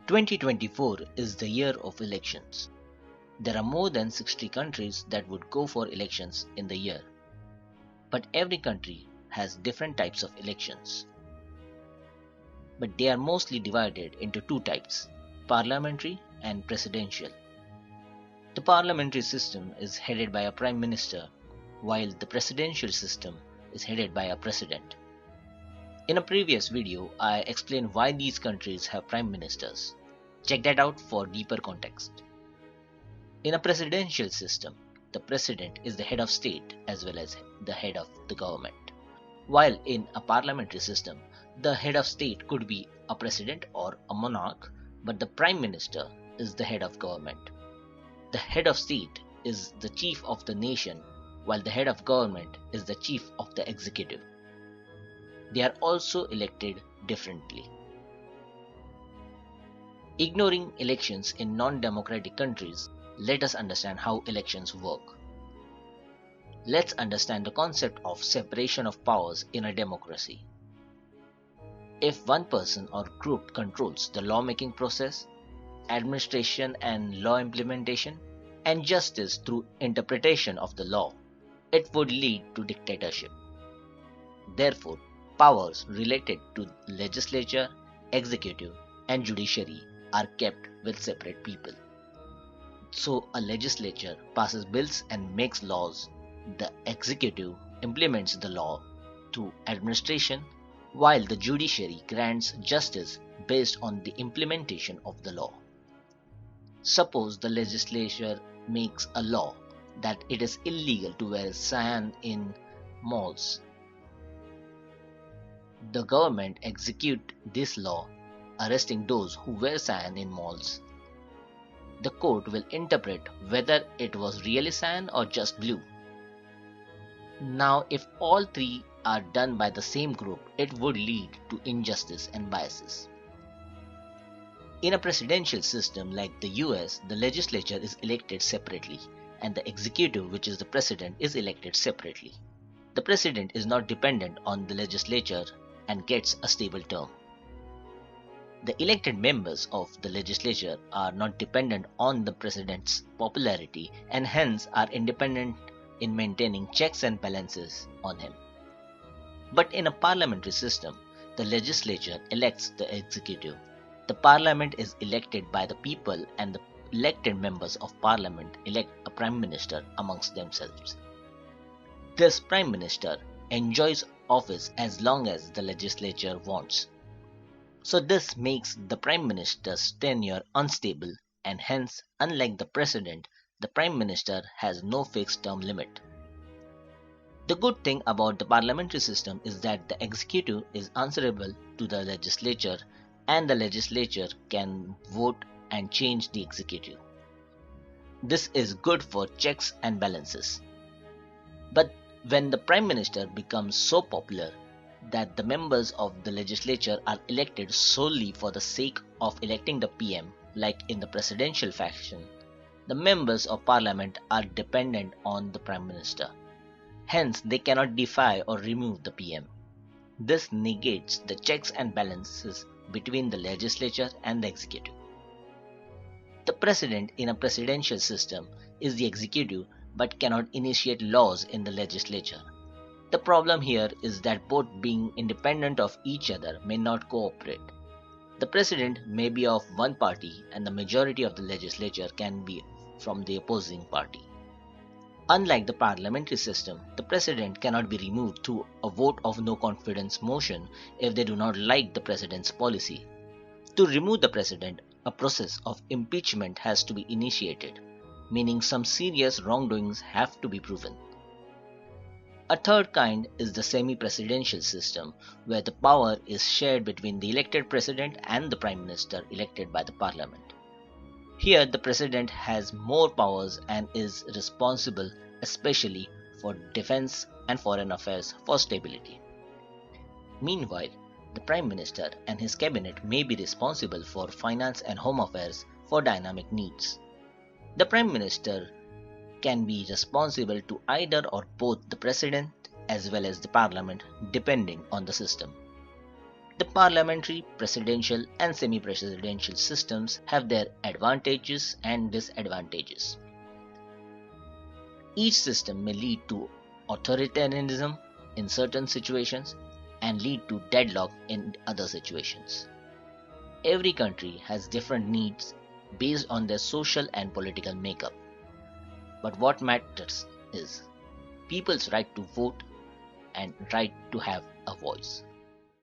2024 is the year of elections. There are more than 60 countries that would go for elections in the year. But every country has different types of elections. But they are mostly divided into two types, parliamentary and presidential. The parliamentary system is headed by a prime minister, while the presidential system is headed by a president. In a previous video, I explained why these countries have prime ministers. Check that out for deeper context. In a presidential system, the president is the head of state as well as the head of the government. While in a parliamentary system, the head of state could be a president or a monarch, but the prime minister is the head of government. The head of state is the chief of the nation, while the head of government is the chief of the executive. They are also elected differently. Ignoring elections in non-democratic countries, let us understand how elections work. Let's understand the concept of separation of powers in a democracy. If one person or group controls the lawmaking process, administration and law implementation, and justice through interpretation of the law, it would lead to dictatorship. Therefore, powers related to legislature, executive, and judiciary are kept with separate people. So a legislature passes bills and makes laws. The executive implements the law through administration, while the judiciary grants justice based on the implementation of the law. Suppose the legislature makes a law that it is illegal to wear cyan in malls. The government execute this law, arresting those who wear cyan in malls. The court will interpret whether it was really cyan or just blue. Now, if all three are done by the same group, it would lead to injustice and biases. In a presidential system like the US, the legislature is elected separately, and the executive, which is the president, is elected separately. The president is not dependent on the legislature and gets a stable term. The elected members of the legislature are not dependent on the president's popularity and hence are independent in maintaining checks and balances on him. But in a parliamentary system, the legislature elects the executive. The parliament is elected by the people and the elected members of parliament elect a prime minister amongst themselves. This prime minister enjoys office as long as the legislature wants. So this makes the prime minister's tenure unstable and hence, unlike the president, the prime minister has no fixed term limit. The good thing about the parliamentary system is that the executive is answerable to the legislature and the legislature can vote and change the executive. This is good for checks and balances. But when the prime minister becomes so popular that the members of the legislature are elected solely for the sake of electing the PM, like in the presidential fashion, the members of parliament are dependent on the prime minister. Hence, they cannot defy or remove the PM. This negates the checks and balances between the legislature and the executive. The president in a presidential system is the executive but cannot initiate laws in the legislature. The problem here is that both being independent of each other may not cooperate. The president may be of one party and the majority of the legislature can be from the opposing party. Unlike the parliamentary system, the president cannot be removed through a vote of no confidence motion if they do not like the president's policy. To remove the president, a process of impeachment has to be initiated, meaning some serious wrongdoings have to be proven. A third kind is the semi-presidential system, where the power is shared between the elected president and the prime minister elected by the parliament. Here, the president has more powers and is responsible especially for defense and foreign affairs for stability. Meanwhile, the prime minister and his cabinet may be responsible for finance and home affairs for dynamic needs. The prime minister can be responsible to either or both the president as well as the parliament depending on the system. The parliamentary, presidential, and semi presidential systems have their advantages and disadvantages. Each system may lead to authoritarianism in certain situations and lead to deadlock in other situations. Every country has different needs based on their social and political makeup. But what matters is people's right to vote and right to have a voice.